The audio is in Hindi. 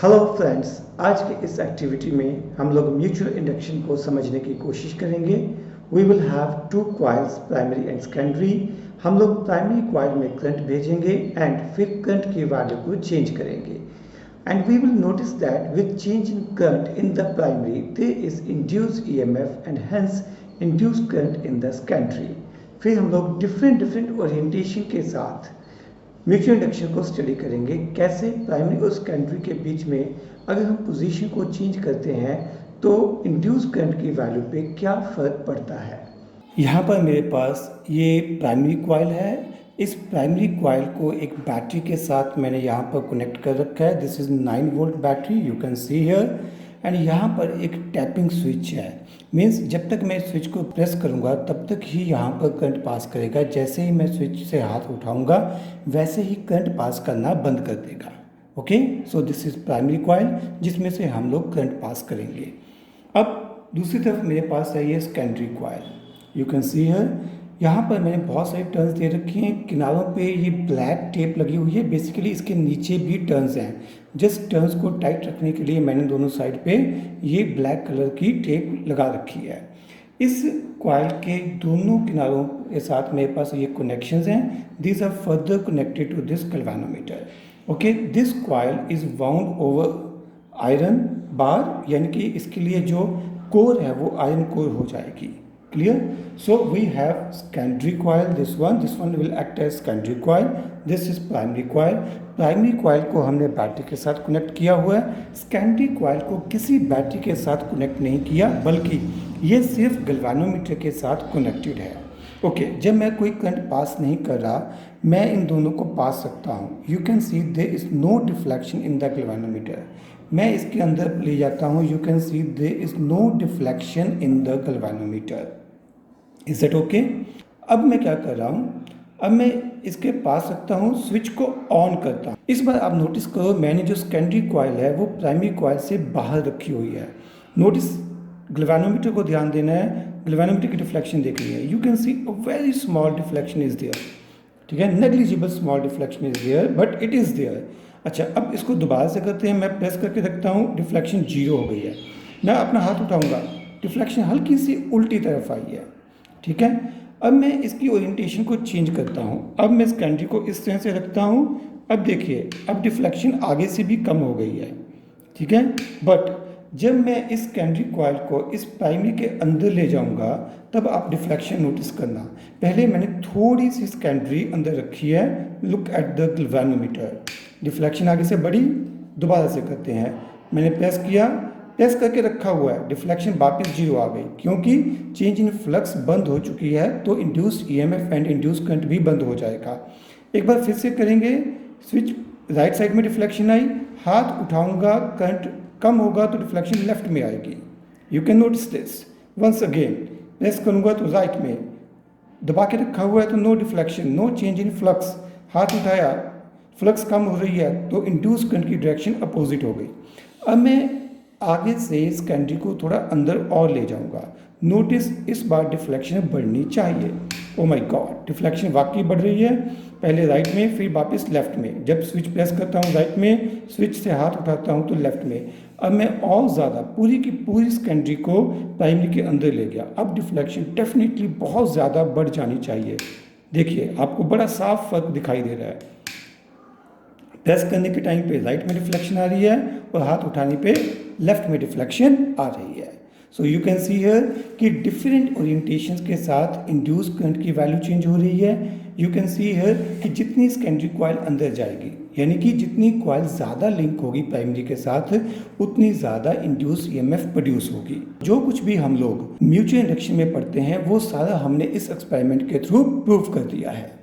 हेलो फ्रेंड्स, आज के इस एक्टिविटी में हम लोग म्यूचुअल इंडक्शन को समझने की कोशिश करेंगे। We will have two coils, primary and secondary. हम लोग प्राइमरी कॉइल में करंट भेजेंगे एंड फिर करंट की वैल्यू को चेंज करेंगे। And we will notice that with change in current in the primary there is induced EMF and hence induced current in the secondary. फिर हम लोग डिफरेंट ओरिएंटेशन के साथ म्यूचुअल इंडक्शन को स्टडी करेंगे, कैसे प्राइमरी और सेकेंडरी के बीच में अगर हम पोजीशन को चेंज करते हैं तो इंड्यूस करंट की वैल्यू पे क्या फ़र्क पड़ता है। यहाँ पर मेरे पास ये प्राइमरी कॉइल है। इस प्राइमरी कॉइल को एक बैटरी के साथ मैंने यहाँ पर कनेक्ट कर रखा है। This is 9 volt battery, you can see here. And यहाँ पर एक टैपिंग स्विच है, मीन्स जब तक मैं स्विच को प्रेस करूँगा तब तक ही यहाँ पर करंट पास करेगा। जैसे ही मैं स्विच से हाथ उठाऊँगा वैसे ही करंट पास करना बंद कर देगा। Okay, so this is primary coil जिसमें से हम लोग करंट पास करेंगे। अब दूसरी तरफ मेरे पास है ये secondary coil, you can see here. यहाँ पर मैंने बहुत सारी टर्न्स दे रखी हैं, किनारों पे ये ब्लैक टेप लगी हुई है। बेसिकली इसके नीचे भी टर्न्स हैं। जस्ट टर्न्स को टाइट रखने के लिए मैंने दोनों साइड पे ये ब्लैक कलर की टेप लगा रखी है। इस कॉइल के दोनों किनारों के साथ मेरे पास ये कनेक्शंस हैं। This are further connected to this galvanometer. Okay, this coil is wound over iron bar, यानी कि इसके लिए जो कोर है वो आयरन कोर हो जाएगी। Clear? So we have secondary coil, this one will act as secondary coil. This is primary coil. Primary coil को हमने बैटरी के साथ कनेक्ट किया हुआ है। सेकेंडरी कॉइल को किसी बैटरी के साथ कनेक्ट नहीं किया, बल्कि ये सिर्फ गैल्वेनोमीटर के साथ कनेक्टेड है। ओके, जब मैं कोई करंट पास नहीं कर रहा, मैं इन दोनों को पास सकता हूँ। You can see there is no deflection in the galvanometer. मैं इसके अंदर ले जाता हूँ, you can see there is no deflection in the galvanometer. Is that okay? अब मैं क्या कर रहा हूँ, अब मैं इसके पास रखता हूँ, स्विच को ऑन करता हूँ। इस बार आप नोटिस करो, मैंने जो सेकेंडरी कॉइल है वो प्राइमरी कॉइल से बाहर रखी हुई है। नोटिस, गैल्वेनोमीटर को ध्यान देना है, गैल्वेनोमीटर की डिफ्लेक्शन देखनी है। You can see a very small deflection is there, ठीक है, negligible small deflection is there, but it is there. अच्छा, अब इसको दोबारा से करते हैं। मैं प्रेस करके रखता हूँ, डिफ्लेक्शन 0 हो गई है। मैं अपना हाथ उठाऊँगा, डिफ्लेक्शन हल्की सी उल्टी तरफ आई है, ठीक है। अब मैं इसकी ओरिएंटेशन को चेंज करता हूँ। अब मैं सेकेंडरी को इस तरह से रखता हूँ। अब देखिए, अब डिफ्लेक्शन आगे से भी कम हो गई है, ठीक है। बट जब मैं इस सेकेंडरी कॉइल को इस प्राइमरी के अंदर ले जाऊँगा तब आप डिफ्लेक्शन नोटिस करना। पहले मैंने थोड़ी सी सेकेंडरी अंदर रखी है। Look at the galvanometer, deflection आगे से बढ़ी। दोबारा से करते हैं, मैंने प्रेस किया, प्रेस करके रखा हुआ है, डिफ्लेक्शन वापस 0 आ गई, क्योंकि चेंज इन फ्लक्स बंद हो चुकी है। तो induced EMF and induced current भी बंद हो जाएगा। एक बार फिर से करेंगे, स्विच राइट साइड में डिफ्लेक्शन आई, हाथ उठाऊंगा, करंट कम होगा तो डिफ्लेक्शन लेफ्ट में आएगी। You can notice this. Once again press करूंगा तो राइट में, दबा के रखा हुआ है तो no deflection, no change in flux. हाथ उठाया, फ्लक्स कम हो रही है तो इंड्यूस्ड करंट की डायरेक्शन अपोजिट हो गई। अब मैं आगे से सेकेंडरी को थोड़ा अंदर और ले जाऊंगा। नोटिस, इस बार डिफ्लेक्शन बढ़नी चाहिए। ओ माय गॉड, डिफ्लेक्शन वाकई बढ़ रही है। पहले राइट में, फिर वापस लेफ्ट में। जब स्विच प्रेस करता हूँ राइट में, स्विच से हाथ उठाता हूँ तो लेफ्ट में। अब मैं और ज़्यादा पूरी की पूरी सेकेंडरी को प्राइमरी के अंदर ले गया। अब डिफ्लेक्शन डेफिनेटली बहुत ज़्यादा बढ़ जानी चाहिए। देखिए, आपको बड़ा साफ फर्क दिखाई दे रहा है। प्रेस करने के टाइम पे राइट में डिफ्लेक्शन आ रही है और हाथ उठाने पे लेफ्ट में डिफ्लेक्शन आ रही है। So you can see here कि डिफरेंट ओरिएंटेशंस के साथ इंड्यूस करंट की वैल्यू चेंज हो रही है। यू कैन सी हियर कि जितनी सेकेंडरी कॉइल अंदर जाएगी, यानी कि जितनी कॉइल ज़्यादा लिंक होगी प्राइमरी के साथ, उतनी ज़्यादा इंड्यूस ईएमएफ प्रोड्यूस होगी। जो कुछ भी हम लोग म्यूचुअल इंडक्शन में पढ़ते हैं वो सारा हमने इस एक्सपेरिमेंट के थ्रू प्रूव कर दिया है।